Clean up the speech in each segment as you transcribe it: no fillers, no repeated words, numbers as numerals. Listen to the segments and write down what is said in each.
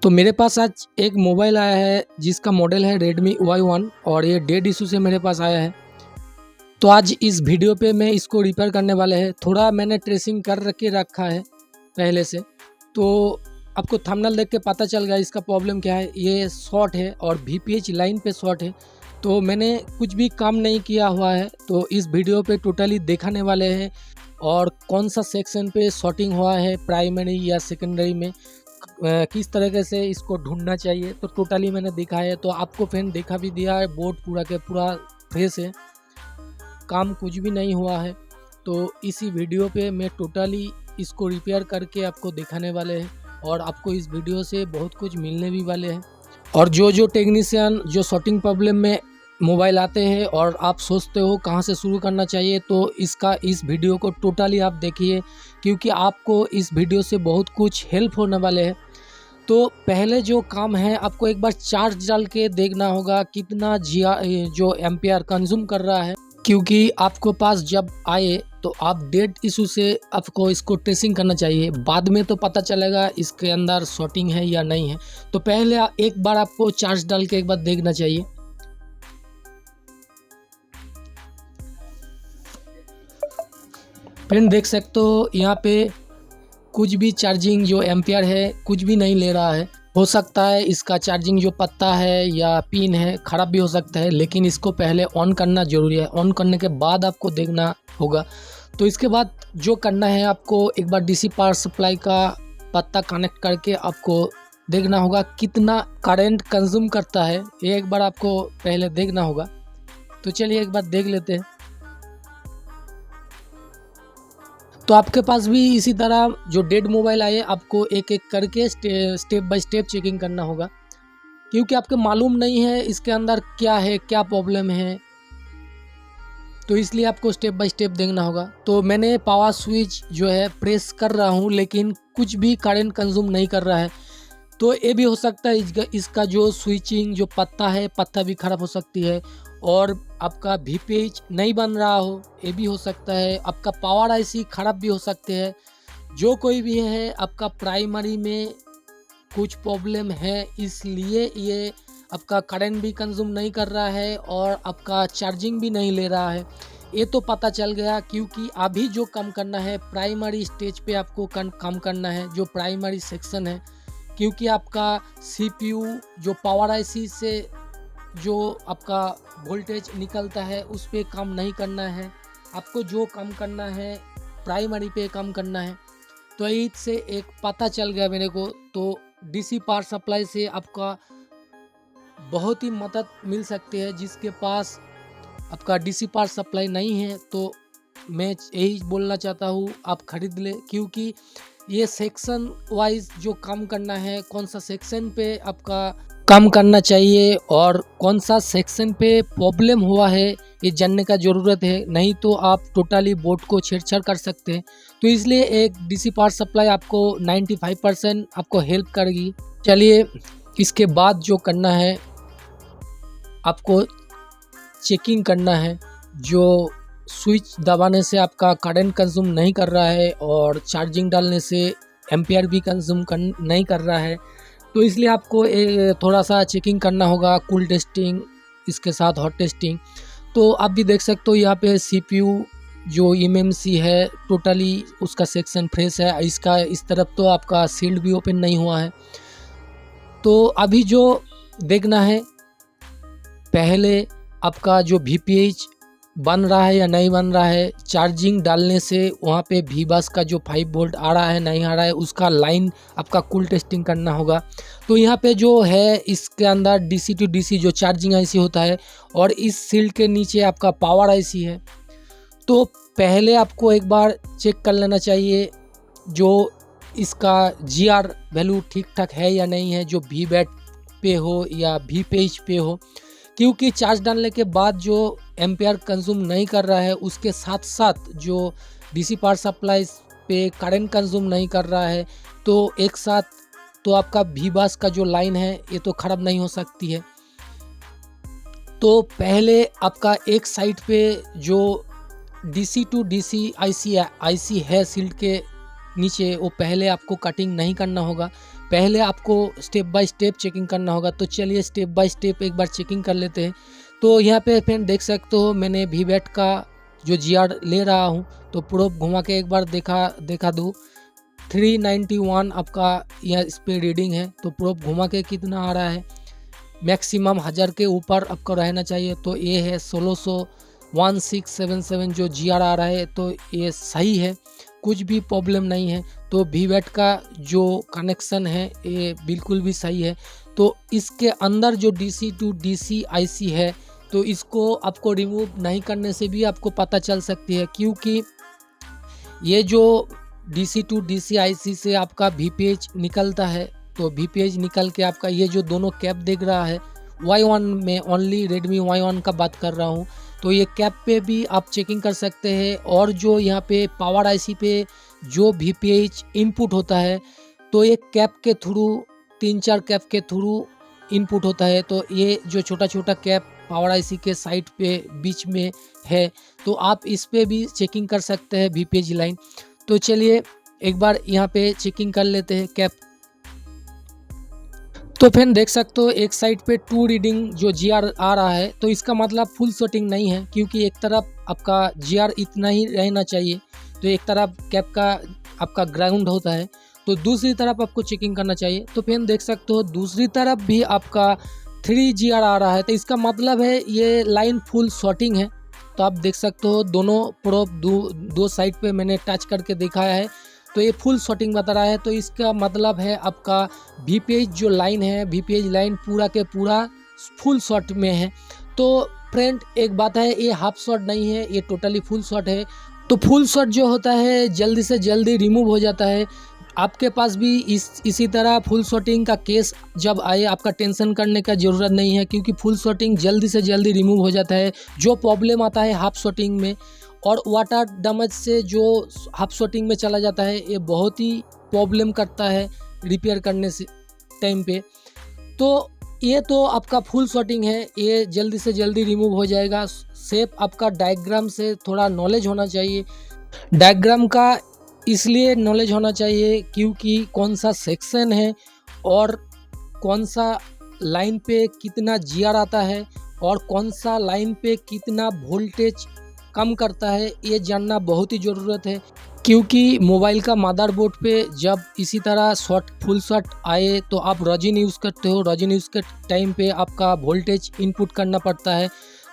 तो मेरे पास आज एक मोबाइल आया है जिसका मॉडल है Redmi Y1 और ये डेड इशू से मेरे पास आया है। तो आज इस वीडियो पे मैं इसको रिपेयर करने वाले हैं। थोड़ा मैंने ट्रेसिंग कर रखा है पहले से, तो आपको थंबनेल देख के पता चल गया इसका प्रॉब्लम क्या है। ये शॉर्ट है और VPH लाइन पे शॉर्ट है। तो मैंने कुछ भी काम नहीं किया हुआ है, तो इस वीडियो पे टोटली दिखाने वाले हैं और कौन सा सेक्शन पे शॉर्टिंग हुआ है, प्राइमरी या सेकेंडरी में किस तरीके से इसको ढूंढना चाहिए, तो टोटली मैंने दिखाया है। तो आपको फैन दिखा भी दिया है, बोर्ड पूरा के पूरा फ्रेश है, काम कुछ भी नहीं हुआ है। तो इसी वीडियो पे मैं टोटली इसको रिपेयर करके आपको दिखाने वाले हैं और आपको इस वीडियो से बहुत कुछ मिलने भी वाले हैं। और जो टेक्नीशियन जो शॉर्टिंग प्रॉब्लम में मोबाइल आते हैं और आप सोचते हो कहाँ से शुरू करना चाहिए, तो इस वीडियो को टोटली आप देखिए, क्योंकि आपको इस वीडियो से बहुत कुछ हेल्प होने वाले हैं। तो पहले जो काम है, आपको एक बार चार्ज डाल के देखना होगा कितना जो एम्पियर कंज्यूम कर रहा है, क्योंकि आपको पास जब आए तो आप डेड इशू से आपको इसको ट्रेसिंग करना चाहिए। बाद में तो पता चलेगा इसके अंदर शॉर्टिंग है या नहीं है। तो पहले एक बार आपको चार्ज डाल के एक बार देखना चाहिए। फ्रेंड देख सकते हो यहाँ पे कुछ भी चार्जिंग जो एम्पियर है कुछ भी नहीं ले रहा है। हो सकता है इसका चार्जिंग जो पत्ता है या पिन है ख़राब भी हो सकता है, लेकिन इसको पहले ऑन करना ज़रूरी है। ऑन करने के बाद आपको देखना होगा। तो इसके बाद जो करना है, आपको एक बार DC पावर सप्लाई का पत्ता कनेक्ट करके आपको देखना होगा कितना करंट कंज्यूम करता है। ये एक बार आपको पहले देखना होगा। तो चलिए एक बार देख लेते हैं। तो आपके पास भी इसी तरह जो डेड मोबाइल आए, आपको एक एक करके स्टेप बाय स्टेप चेकिंग करना होगा, क्योंकि आपको मालूम नहीं है इसके अंदर क्या है, क्या प्रॉब्लम है। तो इसलिए आपको स्टेप बाय स्टेप देखना होगा। तो मैंने पावर स्विच जो है प्रेस कर रहा हूँ, लेकिन कुछ भी करंट कंज्यूम नहीं कर रहा है। तो ये भी हो सकता है इसका जो स्विचिंग जो पत्ता भी ख़राब हो सकती है, और आपका VPH नहीं बन रहा हो, ये भी हो सकता है। आपका पावर IC ख़राब भी हो सकते हैं। जो कोई भी है, आपका प्राइमरी में कुछ प्रॉब्लम है, इसलिए ये आपका करंट भी कंज्यूम नहीं कर रहा है और आपका चार्जिंग भी नहीं ले रहा है। ये तो पता चल गया, क्योंकि अभी जो काम करना है प्राइमरी स्टेज पे आपको काम करना है, जो प्राइमरी सेक्शन है। क्योंकि आपका CPU जो पावर IC से जो आपका वोल्टेज निकलता है उस पे काम नहीं करना है। आपको जो काम करना है प्राइमरी पे काम करना है। तो इससे एक पता चल गया मेरे को। तो DC पावर सप्लाई से आपका बहुत ही मदद मिल सकती है। जिसके पास आपका DC पावर सप्लाई नहीं है, तो मैं यही बोलना चाहता हूँ आप खरीद ले, क्योंकि ये सेक्शन वाइज जो काम करना है, कौन सा सेक्शन पे आपका काम करना चाहिए और कौन सा सेक्शन पे प्रॉब्लम हुआ है, ये जानने का ज़रूरत है। नहीं तो आप टोटली बोर्ड को छेड़छाड़ कर सकते हैं। तो इसलिए एक DC पावर सप्लाई आपको 95% आपको हेल्प करेगी। चलिए इसके बाद जो करना है, आपको चेकिंग करना है। जो स्विच दबाने से आपका करंट कंज्यूम नहीं कर रहा है और चार्जिंग डालने से एम्पियर भी कंज्यूम नहीं कर रहा है, तो इसलिए आपको थोड़ा सा चेकिंग करना होगा, कूल टेस्टिंग, इसके साथ हॉट टेस्टिंग। तो आप भी देख सकते हो यहाँ पे CPU जो eMMC है टोटली उसका सेक्शन फ्रेश है। इसका इस तरफ तो आपका सील्ड भी ओपन नहीं हुआ है। तो अभी जो देखना है, पहले आपका जो VPH बन रहा है या नहीं बन रहा है। चार्जिंग डालने से वहाँ पे VBus का जो 5 वोल्ट आ रहा है नहीं आ रहा है, उसका लाइन आपका कूल टेस्टिंग करना होगा। तो यहाँ पे जो है इसके अंदर DC to DC जो चार्जिंग IC होता है, और इस सील्ड के नीचे आपका पावर IC है। तो पहले आपको एक बार चेक कर लेना चाहिए जो इसका GR वैल्यू ठीक ठाक है या नहीं है, जो VBAT पे हो या VPH पे हो। क्योंकि चार्ज डालने के बाद जो एम्पियर कंज्यूम नहीं कर रहा है, उसके साथ साथ जो DC पावर सप्लाई पे करंट कंज्यूम नहीं कर रहा है, तो एक साथ तो आपका VBus का जो लाइन है ये तो ख़राब नहीं हो सकती है। तो पहले आपका एक साइड पे जो DC to DC IC है सील्ड के नीचे, वो पहले आपको कटिंग नहीं करना होगा। पहले आपको स्टेप बाय स्टेप चेकिंग करना होगा। तो चलिए स्टेप बाय स्टेप एक बार चेकिंग कर लेते हैं। तो यहाँ पे फ्रेंड देख सकते हो मैंने वीवैट का जो GR ले रहा हूँ, तो प्रोब घुमा के एक बार देखा दूँ। 391 आपका यह इस पर रीडिंग है। तो प्रोब घुमा के कितना आ रहा है, मैक्सिमम 1000 के ऊपर आपको रहना चाहिए। तो ये है 1677 जो GR आ रहा है, तो ये सही है, कुछ भी प्रॉब्लम नहीं है। तो वीवैट का जो कनेक्शन है ये बिल्कुल भी सही है। तो इसके अंदर जो DC टू DC IC है, तो इसको आपको रिमूव नहीं करने से भी आपको पता चल सकती है, क्योंकि ये जो DC टू DC IC से आपका VPH निकलता है। तो VPH निकल के आपका ये जो दोनों कैप दिख रहा है, Y1 में ओनली रेडमी Y1 का बात कर रहा हूँ, तो ये कैप पे भी आप चेकिंग कर सकते हैं। और जो यहाँ पे पावर IC पे जो VPH इनपुट होता है, तो ये कैप के थ्रू 3-4 कैप के थ्रू इनपुट होता है। तो ये जो छोटा छोटा कैप पावर IC के साइड पे बीच में है, तो आप इस पे भी चेकिंग कर सकते हैं VPH लाइन। तो चलिए एक बार यहाँ पे चेकिंग कर लेते हैं कैप। तो फ्रेंड देख सकते हो एक साइड पे 2 रीडिंग जो GR आ रहा है, तो इसका मतलब फुल सेटिंग नहीं है, क्योंकि एक तरफ आपका GR इतना ही रहना चाहिए। तो एक तरफ कैप का आपका ग्राउंड होता है, तो दूसरी तरफ आपको चेकिंग करना चाहिए। तो फ्रेंड देख सकते हो दूसरी तरफ भी आपका 3 GR आ रहा है, तो इसका मतलब है ये लाइन फुल शॉर्टिंग है। तो आप देख सकते हो दोनों प्रोब दो साइड पे मैंने टच करके दिखाया है, तो ये फुल शॉर्टिंग बता रहा है। तो इसका मतलब है आपका VPH जो लाइन है, VPH लाइन पूरा के पूरा फुल शॉर्ट में है। तो फ्रेंड एक बात है, ये हाफ शॉर्ट नहीं है, ये टोटली फुल शॉर्ट है। तो फुल शॉर्ट जो होता है जल्दी से जल्दी रिमूव हो जाता है। आपके पास भी इसी तरह फुल शॉर्टिंग का केस जब आए, आपका टेंशन करने का ज़रूरत नहीं है, क्योंकि फुल शॉर्टिंग जल्दी से जल्दी रिमूव हो जाता है। जो प्रॉब्लम आता है हाफ शॉर्टिंग में और वाटर डैमेज से जो हाफ शॉर्टिंग में चला जाता है, ये बहुत ही प्रॉब्लम करता है रिपेयर करने से टाइम पे। तो ये तो आपका फुल शॉर्टिंग है, ये जल्दी से जल्दी रिमूव हो जाएगा। सिर्फ आपका डायग्राम से थोड़ा नॉलेज होना चाहिए। डायग्राम का इसलिए नॉलेज होना चाहिए क्योंकि कौन सा सेक्शन है और कौन सा लाइन पे कितना GR आता है और कौन सा लाइन पे कितना वोल्टेज कम करता है, ये जानना बहुत ही ज़रूरत है। क्योंकि मोबाइल का मदरबोर्ड पे जब इसी तरह फुल शॉर्ट आए, तो आप रोजिन यूज़ करते हो, रोजिन यूज़ के टाइम पे आपका वोल्टेज इनपुट करना पड़ता है।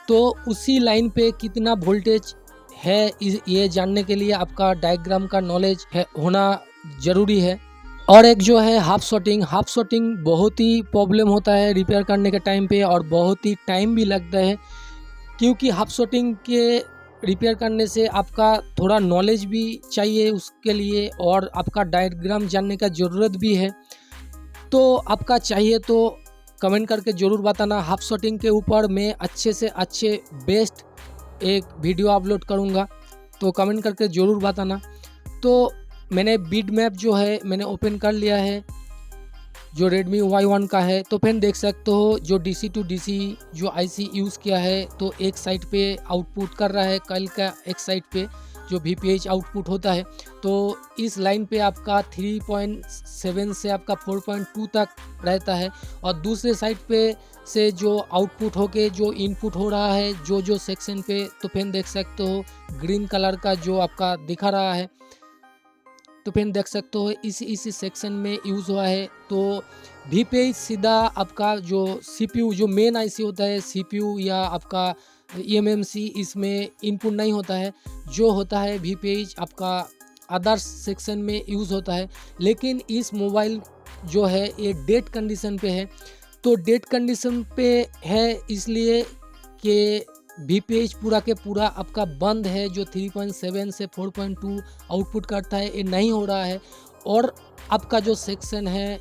तो उसी लाइन पे कितना वोल्टेज है ये जानने के लिए आपका डायग्राम का नॉलेज होना ज़रूरी है। और एक जो है हाफ शॉर्टिंग बहुत ही प्रॉब्लम होता है रिपेयर करने के टाइम पे, और बहुत ही टाइम भी लगता है, क्योंकि हाफ शॉर्टिंग के रिपेयर करने से आपका थोड़ा नॉलेज भी चाहिए उसके लिए, और आपका डायग्राम जानने का ज़रूरत भी है। तो आपका चाहिए तो कमेंट करके ज़रूर बताना। हाफ शॉर्टिंग के ऊपर मैं अच्छे से अच्छे बेस्ट एक वीडियो अपलोड करूँगा, तो कमेंट करके ज़रूर बताना। तो मैंने बिट मैप जो है मैंने ओपन कर लिया है, जो रेडमी Y1 का है। तो फ्रेंड देख सकते हो जो DC टू DC जो IC यूज़ किया है, तो एक साइड पे आउटपुट कर रहा है, कल का एक साइड पे जो VPH आउटपुट होता है। तो इस लाइन पे आपका 3.7 से आपका 4.2 तक रहता है, और दूसरे साइड पे से जो आउटपुट होके जो इनपुट हो रहा है जो सेक्शन पे, तो फ्रेंड देख सकते हो ग्रीन कलर का जो आपका दिखा रहा है, तो फ्रेंड देख सकते हो इसी सेक्शन में यूज़ हुआ है। तो VPH सीधा आपका जो CPU जो मेन IC होता है, CPU या आपका eMMC, इसमें इनपुट नहीं होता है। जो होता है VPH आपका अदर सेक्शन में यूज़ होता है। लेकिन इस मोबाइल जो है ये डेड कंडीशन पे है। तो डेड कंडीशन पे है इसलिए कि VPH पूरा के पूरा आपका बंद है। जो 3.7 से 4.2 आउटपुट करता है, ये नहीं हो रहा है। और आपका जो सेक्शन है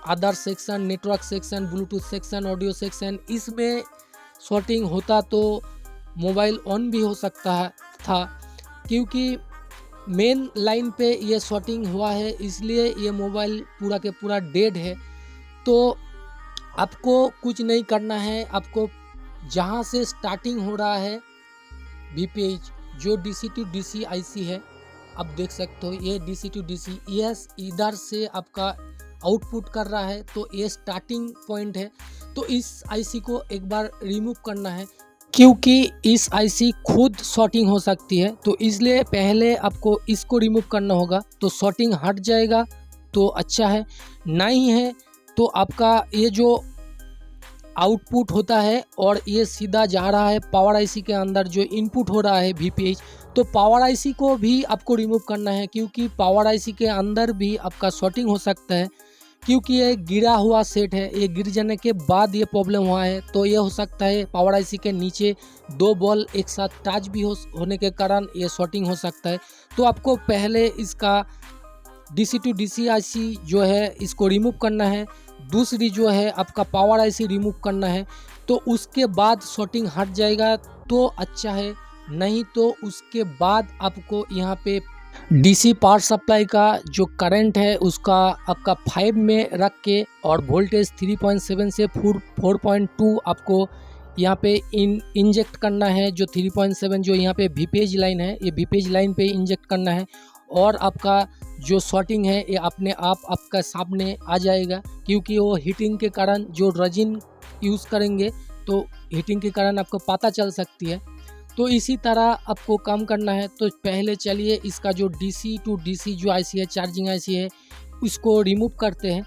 other section, network section, Bluetooth section, audio section, इसमें शॉर्टिंग होता तो मोबाइल ऑन भी हो सकता था, क्योंकि मेन लाइन पे ये शॉर्टिंग हुआ है, इसलिए ये मोबाइल पूरा के पूरा डेड है। तो आपको कुछ नहीं करना है, आपको जहाँ से स्टार्टिंग हो रहा है VPH जो DC टू DC IC है, आप देख सकते हो ये DC टू DC, यस इधर से आपका आउटपुट कर रहा है, तो ये स्टार्टिंग पॉइंट है। तो इस आईसी को एक बार रिमूव करना है, क्योंकि इस आईसी खुद शॉर्टिंग हो सकती है, तो इसलिए पहले आपको इसको रिमूव करना होगा। तो शॉर्टिंग हट जाएगा तो अच्छा है, नहीं है तो आपका ये जो आउटपुट होता है और ये सीधा जा रहा है पावर आईसी के अंदर जो इनपुट हो रहा है वीपीएच, तो पावर आईसी को भी आपको रिमूव करना है, क्योंकि पावर आईसी के अंदर भी आपका शॉर्टिंग हो सकता है। क्योंकि ये गिरा हुआ सेट है, ये गिर जाने के बाद ये प्रॉब्लम हुआ है, तो ये हो सकता है पावर आईसी के नीचे 2 बॉल एक साथ टच भी होने के कारण ये शॉर्टिंग हो सकता है। तो आपको पहले इसका डीसी टू डीसी आईसी जो है इसको रिमूव करना है, दूसरी जो है आपका पावर आईसी रिमूव करना है, तो उसके बाद शॉर्टिंग हट जाएगा तो अच्छा है। नहीं तो उसके बाद आपको यहाँ पे डीसी पावर सप्लाई का जो करंट है उसका आपका 5 में रख के और वोल्टेज 3.7 से 4.2 आपको यहाँ पे इंजेक्ट करना है। जो 3.7 जो यहाँ पे वीपेज लाइन है, ये वीपेज लाइन पे इंजेक्ट करना है, और आपका जो शॉर्टिंग है ये अपने आप आपका सामने आ जाएगा। क्योंकि वो हीटिंग के कारण जो रेजिन यूज़ करेंगे तो हीटिंग के कारण आपको पता चल सकती है। तो इसी तरह आपको काम करना है। तो पहले चलिए इसका जो डीसी टू डीसी जो आईसी है, चार्जिंग आईसी है, उसको रिमूव करते हैं।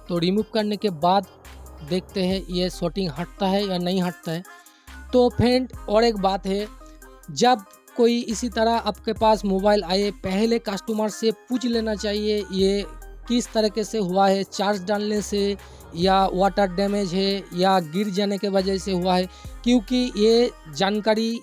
तो रिमूव करने के बाद देखते हैं ये शॉर्टिंग हटता है या नहीं हटता है। तो फ्रेंड और एक बात है, जब कोई इसी तरह आपके पास मोबाइल आए, पहले कस्टमर से पूछ लेना चाहिए ये किस तरीके से हुआ है, चार्ज डालने से या वाटर डैमेज है या गिर जाने के वजह से हुआ है। क्योंकि ये जानकारी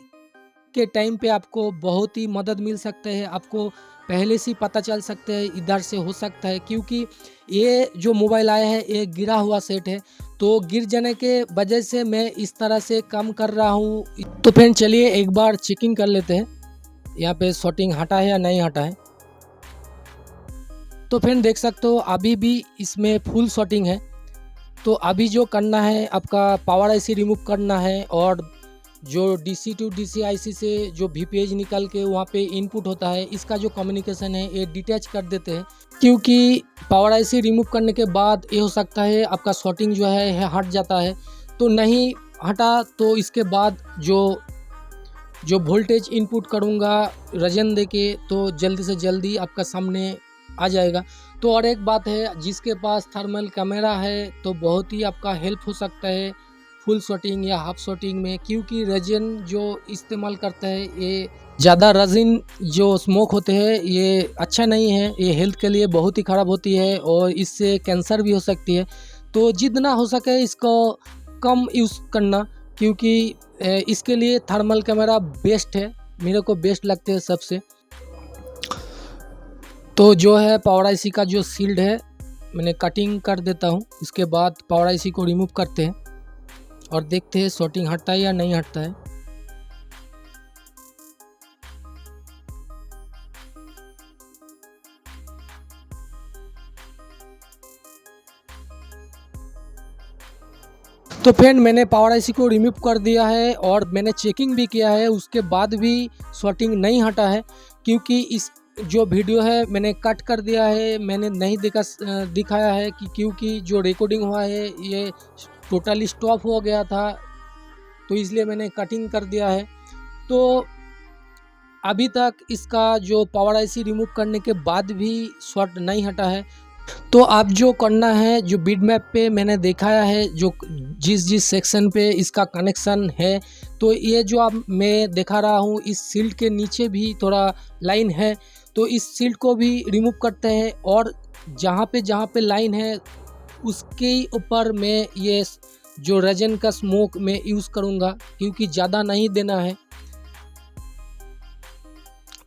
के टाइम पे आपको बहुत ही मदद मिल सकता है, आपको पहले से पता चल सकता है इधर से हो सकता है। क्योंकि ये जो मोबाइल आया है ये गिरा हुआ सेट है, तो गिर जाने के वजह से मैं इस तरह से काम कर रहा हूँ। तो फ्रेंड चलिए एक बार चेकिंग कर लेते हैं यहाँ पे शॉर्टिंग हटा है या नहीं हटा है। तो फ्रेंड देख सकते हो अभी भी इसमें फुल शॉर्टिंग है। तो अभी जो करना है आपका पावर आईसी रिमूव करना है, और जो डीसी टू डीसी आईसी से जो वीपीएच निकल के वहाँ पे इनपुट होता है, इसका जो कम्युनिकेशन है ये डिटैच कर देते हैं। क्योंकि पावर आईसी रिमूव करने के बाद ये हो सकता है आपका शॉर्टिंग जो है हट जाता है। तो नहीं हटा तो इसके बाद जो वोल्टेज इनपुट करूँगा रेजन दे के, तो जल्दी से जल्दी आपका सामने आ जाएगा। तो और एक बात है, जिसके पास थर्मल कैमरा है तो बहुत ही आपका हेल्प हो सकता है फुल शॉर्टिंग या हाफ शॉर्टिंग में। क्योंकि रेजिन जो इस्तेमाल करता है, ये ज़्यादा रेजिन जो स्मोक होते हैं ये अच्छा नहीं है, ये हेल्थ के लिए बहुत ही ख़राब होती है और इससे कैंसर भी हो सकती है। तो जितना हो सके इसको कम यूज़ करना, क्योंकि इसके लिए थर्मल कैमरा बेस्ट है, मेरे को बेस्ट लगते हैं सबसे। तो जो है पावर आईसी का जो सील्ड है मैंने कटिंग कर देता हूँ। इसके बाद पावर आईसी को रिमूव करते हैं और देखते हैं शॉर्टिंग हटता है या नहीं हटता है। तो फ्रेंड मैंने पावर आईसी को रिमूव कर दिया है और मैंने चेकिंग भी किया है, उसके बाद भी शॉर्टिंग नहीं हटा है। क्योंकि इस जो वीडियो है मैंने कट कर दिया है, मैंने नहीं दिखाया है कि क्योंकि जो रिकॉर्डिंग हुआ है ये टोटली स्टॉप हो गया था, तो इसलिए मैंने कटिंग कर दिया है। तो अभी तक इसका जो पावर आईसी रिमूव करने के बाद भी शॉर्ट नहीं हटा है। तो आप जो करना है, जो बिट मैप पे मैंने दिखाया है जो जिस सेक्शन पे इसका कनेक्शन है, तो ये जो आप मैं दिखा रहा हूँ इस सील्ड के नीचे भी थोड़ा लाइन है, तो इस सील्ड को भी रिमूव करते हैं। और जहाँ पे लाइन है उसके ऊपर मैं ये जो रेजन का स्मोक मैं यूज़ करूँगा, क्योंकि ज़्यादा नहीं देना है।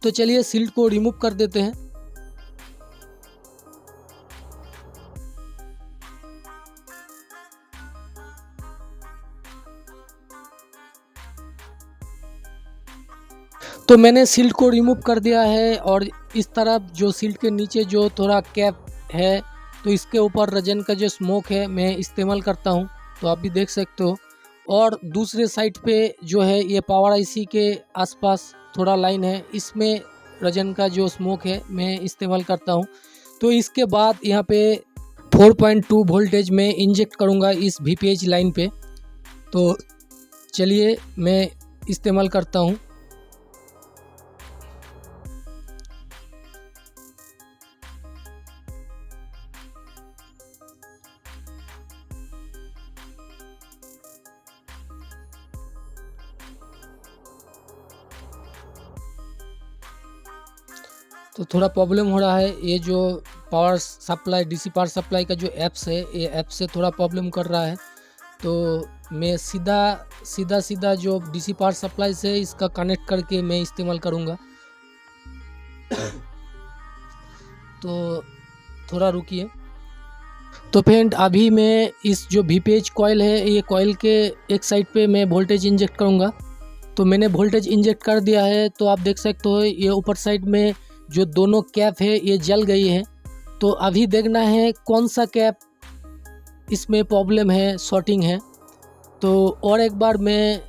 तो चलिए सील्ड को रिमूव कर देते हैं। तो मैंने सील्ड को रिमूव कर दिया है और इस तरफ जो सील्ड के नीचे जो थोड़ा कैप है, तो इसके ऊपर रेजन का जो स्मोक है मैं इस्तेमाल करता हूं, तो आप भी देख सकते हो। और दूसरे साइड पे जो है ये पावर आईसी के आसपास थोड़ा लाइन है, इसमें रेजन का जो स्मोक है मैं इस्तेमाल करता हूं। तो इसके बाद यहाँ पे 4.2 वोल्टेज में इंजेक्ट करूँगा इस VPH लाइन पे। तो चलिए मैं इस्तेमाल करता हूँ। तो थोड़ा प्रॉब्लम हो रहा है, ये जो power supply DC power supply का जो ऐप्स है, ये ऐप से थोड़ा प्रॉब्लम कर रहा है। तो मैं सीधा जो DC पावर सप्लाई से इसका कनेक्ट करके मैं इस्तेमाल करूँगा। तो थोड़ा रुकिए। तो फ्रेंड अभी मैं इस जो VPH कॉइल है, ये कॉइल के एक साइड पे मैं वोल्टेज इंजेक्ट करूँगा। तो मैंने वोल्टेज इंजेक्ट कर दिया है। तो आप देख सकते हो ये ऊपर साइड में जो दोनों कैप है ये जल गई है। तो अभी देखना है कौन सा कैप इसमें प्रॉब्लम है, शॉर्टिंग है। तो और एक बार मैं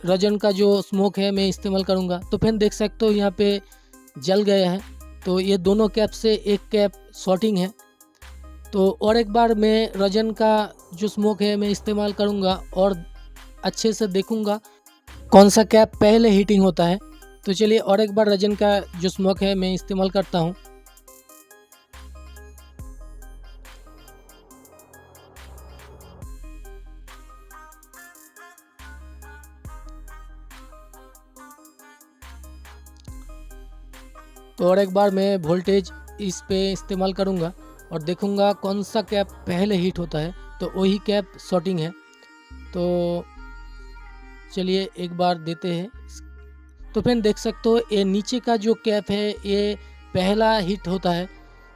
रजन का जो स्मोक है मैं इस्तेमाल करूँगा। तो फिर देख सकते हो यहाँ पे जल गया है। तो ये दोनों कैप से एक कैप शॉर्टिंग है। तो और एक बार मैं रजन का जो स्मोक है मैं इस्तेमाल करूँगा और अच्छे से देखूँगा कौन सा कैप पहले हीटिंग होता है। तो चलिए और एक बार रजन का जो स्मोक है मैं इस्तेमाल करता हूँ। तो और एक बार मैं वोल्टेज इस पे इस्तेमाल करूँगा और देखूँगा कौन सा कैप पहले हीट होता है। तो वही कैप शॉर्टिंग है। तो चलिए एक बार देते हैं। तो फ्रेंड देख सकते हो ये नीचे का जो कैप है ये पहला हीट होता है।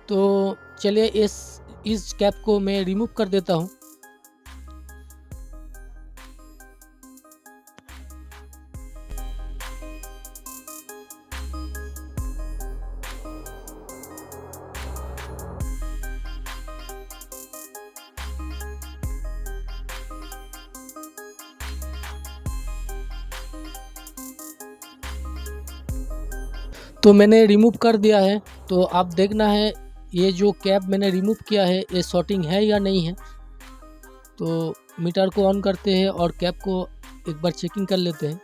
तो चलिए इस कैप को मैं रिमूव कर देता हूँ। तो मैंने रिमूव कर दिया है। तो आप देखना है ये जो कैप मैंने रिमूव किया है ये शॉर्टिंग है या नहीं है। तो मीटर को ऑन करते हैं और कैप को एक बार चेकिंग कर लेते हैं।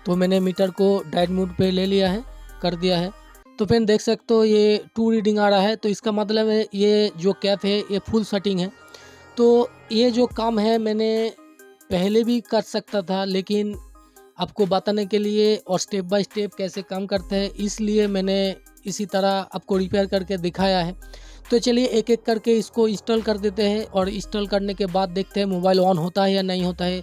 तो मैंने मीटर को डाइट मोड पे ले लिया है, कर दिया है। तो फ्रेंड देख सकते हो ये 2 रीडिंग आ रहा है। तो इसका मतलब है ये जो कैप है ये फुल सेटिंग है। तो ये जो काम है मैंने पहले भी कर सकता था, लेकिन आपको बताने के लिए और स्टेप बाय स्टेप कैसे काम करते हैं इसलिए मैंने इसी तरह आपको रिपेयर करके दिखाया है। तो चलिए एक एक करके इसको इंस्टॉल कर देते हैं और इंस्टॉल करने के बाद देखते हैं मोबाइल ऑन होता है या नहीं होता है।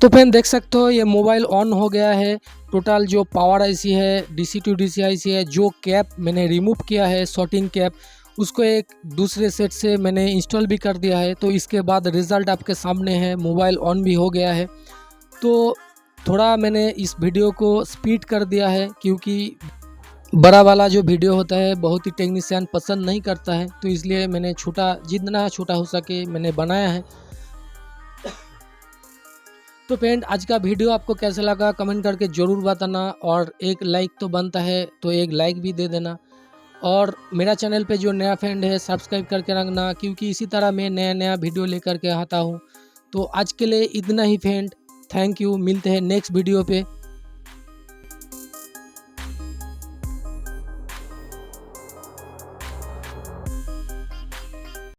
तो फ्रेंड देख सकते हो ये मोबाइल ऑन हो गया है। टोटल जो पावर आईसी है, डीसी टू डीसी आईसी है, जो कैप मैंने रिमूव किया है शॉर्टिंग कैप, उसको एक दूसरे सेट से मैंने इंस्टॉल भी कर दिया है। तो इसके बाद रिज़ल्ट आपके सामने है, मोबाइल ऑन भी हो गया है। तो थोड़ा मैंने इस वीडियो को स्पीड कर दिया है क्योंकि बड़ा वाला जो वीडियो होता है बहुत ही टेक्नीशियन पसंद नहीं करता है, तो इसलिए मैंने छोटा, जितना छोटा हो सके मैंने बनाया है। तो फ्रेंड आज का वीडियो आपको कैसा लगा कमेंट करके ज़रूर बताना, और एक लाइक तो बनता है तो एक लाइक भी दे देना। और मेरा चैनल पे जो नया फ्रेंड है सब्सक्राइब करके रखना, क्योंकि इसी तरह मैं नया नया वीडियो लेकर के आता हूँ। तो आज के लिए इतना ही फ्रेंड, थैंक यू, मिलते हैं नेक्स्ट वीडियो पे।